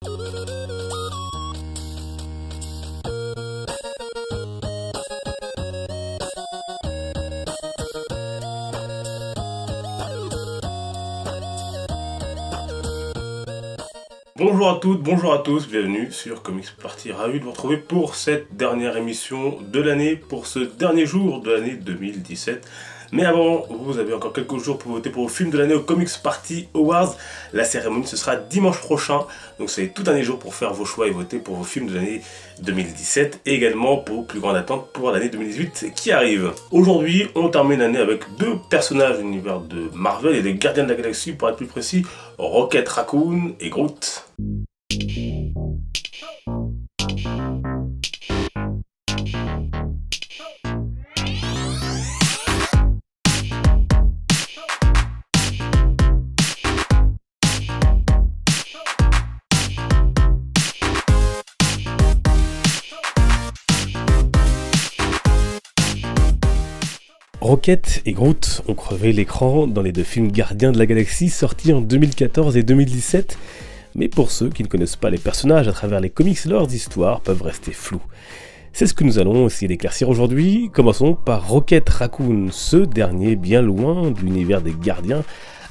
Bonjour à toutes, bonjour à tous, bienvenue sur Comics Party, ravi de vous retrouver pour cette dernière émission de l'année, pour ce dernier jour de l'année 2017. Mais avant, vous avez encore quelques jours pour voter pour vos films de l'année au Comics Party Awards. La cérémonie, ce sera dimanche prochain, donc c'est tout un dernier jour pour faire vos choix et voter pour vos films de l'année 2017, et également pour plus grande attente pour l'année 2018 qui arrive. Aujourd'hui, on termine l'année avec deux personnages de l'univers de Marvel et des Gardiens de la Galaxie, pour être plus précis, Rocket Raccoon et Groot. Rocket et Groot ont crevé l'écran dans les deux films Gardiens de la Galaxie sortis en 2014 et 2017, mais pour ceux qui ne connaissent pas les personnages à travers les comics, leurs histoires peuvent rester floues. C'est ce que nous allons essayer d'éclaircir aujourd'hui. Commençons par Rocket Raccoon. Ce dernier, bien loin de l'univers des Gardiens,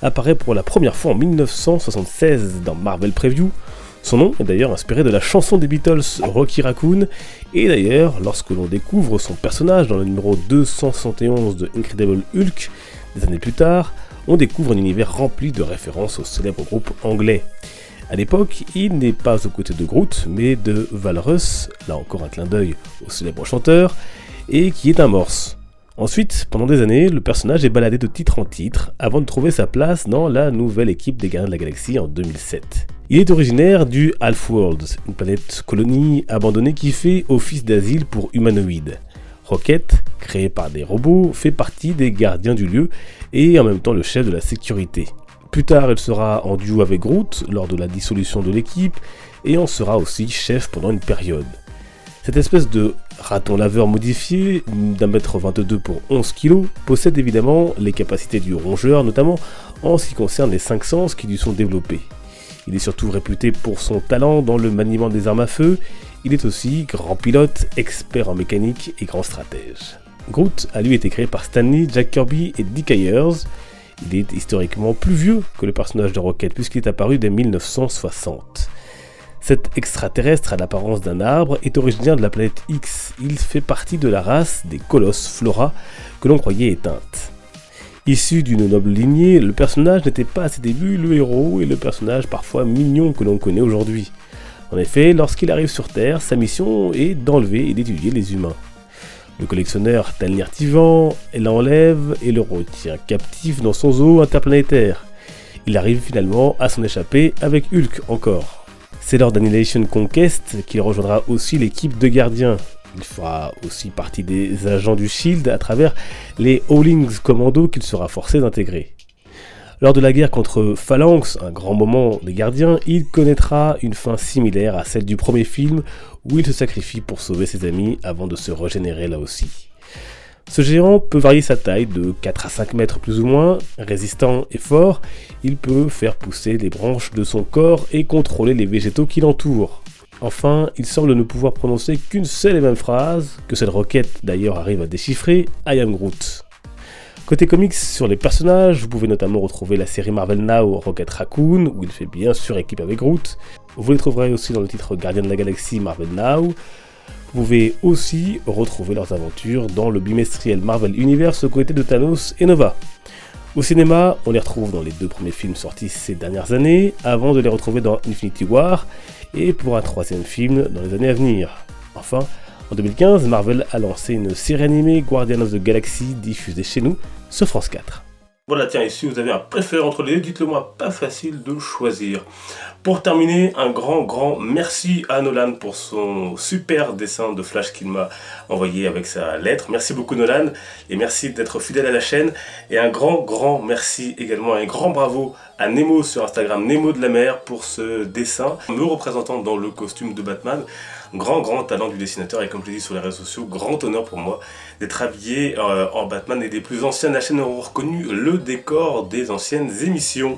apparaît pour la première fois en 1976 dans Marvel Preview. Son nom est d'ailleurs inspiré de la chanson des Beatles Rocky Raccoon, et d'ailleurs, lorsque l'on découvre son personnage dans le numéro 271 de Incredible Hulk, des années plus tard, on découvre un univers rempli de références au célèbre groupe anglais. A l'époque, il n'est pas aux côtés de Groot, mais de Walrus, là encore un clin d'œil au célèbre chanteur, et qui est un morse. Ensuite, pendant des années, le personnage est baladé de titre en titre, avant de trouver sa place dans la nouvelle équipe des Gardiens de la Galaxie en 2007. Il est originaire du Half-Worlds, une planète colonie abandonnée qui fait office d'asile pour humanoïdes. Rocket, créé par des robots, fait partie des gardiens du lieu et en même temps le chef de la sécurité. Plus tard, il sera en duo avec Groot lors de la dissolution de l'équipe et en sera aussi chef pendant une période. Cette espèce de raton laveur modifié, d'1m22 pour 11 kg, possède évidemment les capacités du rongeur, notamment en ce qui concerne les 5 sens qui lui sont développés. Il est surtout réputé pour son talent dans le maniement des armes à feu. Il est aussi grand pilote, expert en mécanique et grand stratège. Groot a lui été créé par Stan Lee, Jack Kirby et Dick Ayers. Il est historiquement plus vieux que le personnage de Rocket puisqu'il est apparu dès 1960. Cet extraterrestre à l'apparence d'un arbre est originaire de la planète X. Il fait partie de la race des colosses Flora que l'on croyait éteinte. Issu d'une noble lignée, le personnage n'était pas à ses débuts le héros et le personnage parfois mignon que l'on connaît aujourd'hui. En effet, lorsqu'il arrive sur Terre, sa mission est d'enlever et d'étudier les humains. Le collectionneur Talnir Tivan l'enlève et le retient captif dans son zoo interplanétaire. Il arrive finalement à s'en échapper avec Hulk encore. C'est lors d'Annihilation Conquest qu'il rejoindra aussi l'équipe de gardiens. Il fera aussi partie des agents du Shield à travers les Howlings Commando qu'il sera forcé d'intégrer. Lors de la guerre contre Phalanx, un grand moment des gardiens, il connaîtra une fin similaire à celle du premier film où il se sacrifie pour sauver ses amis avant de se régénérer là aussi. Ce géant peut varier sa taille de 4 à 5 mètres plus ou moins, résistant et fort, il peut faire pousser les branches de son corps et contrôler les végétaux qui l'entourent. Enfin, il semble ne pouvoir prononcer qu'une seule et même phrase, que cette Rocket d'ailleurs arrive à déchiffrer, I am Groot. Côté comics, sur les personnages, vous pouvez notamment retrouver la série Marvel Now Rocket Raccoon, où il fait bien sûr équipe avec Groot. Vous les trouverez aussi dans le titre Gardien de la Galaxie Marvel Now. Vous pouvez aussi retrouver leurs aventures dans le bimestriel Marvel Universe aux côtés de Thanos et Nova. Au cinéma, on les retrouve dans les deux premiers films sortis ces dernières années, avant de les retrouver dans Infinity War, et pour un troisième film dans les années à venir. Enfin, en 2015, Marvel a lancé une série animée Guardians of the Galaxy diffusée chez nous sur France 4. Voilà, tiens, ici vous avez un préféré entre les deux, dites-le moi, pas facile de choisir. Pour terminer, un grand merci à Nolan pour son super dessin de Flash qu'il m'a envoyé avec sa lettre. Merci beaucoup Nolan, et merci d'être fidèle à la chaîne. Et un grand merci également, un grand bravo à Nemo sur Instagram, Nemo de la mer, pour ce dessin, me représentant dans le costume de Batman. Grand talent du dessinateur, et comme je l'ai dit sur les réseaux sociaux, grand honneur pour moi d'être habillé en Batman, et des plus anciens de la chaîne auront reconnu le décor des anciennes émissions.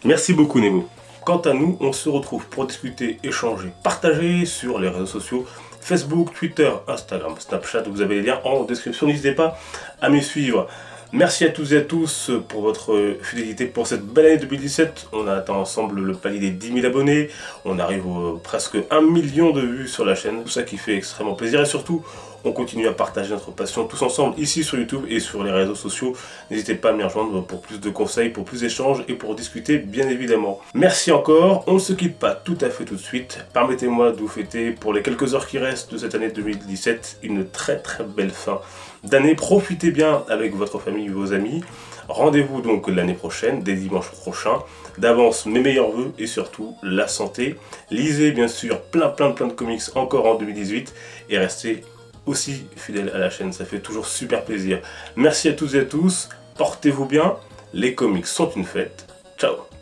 Merci beaucoup Nemo. Quant à nous, on se retrouve pour discuter, échanger, partager sur les réseaux sociaux, Facebook, Twitter, Instagram, Snapchat, vous avez les liens en description, n'hésitez pas à me suivre. Merci à tous et à tous pour votre fidélité pour cette belle année 2017. On a atteint ensemble le palier des 10 000 abonnés. On arrive presque 1 million de vues sur la chaîne. Tout ça qui fait extrêmement plaisir. Et surtout, on continue à partager notre passion tous ensemble ici sur YouTube et sur les réseaux sociaux. N'hésitez pas à me rejoindre pour plus de conseils, pour plus d'échanges et pour discuter bien évidemment. Merci encore. On ne se quitte pas tout à fait tout de suite. Permettez-moi de vous fêter pour les quelques heures qui restent de cette année 2017 une très belle fin d'année. Profitez bien avec votre famille et vos amis. Rendez-vous donc l'année prochaine, dès dimanche prochain. D'avance, mes meilleurs vœux et surtout la santé. Lisez bien sûr plein de comics encore en 2018 et restez aussi fidèles à la chaîne, ça fait toujours super plaisir. Merci à toutes et à tous, portez-vous bien, les comics sont une fête. Ciao.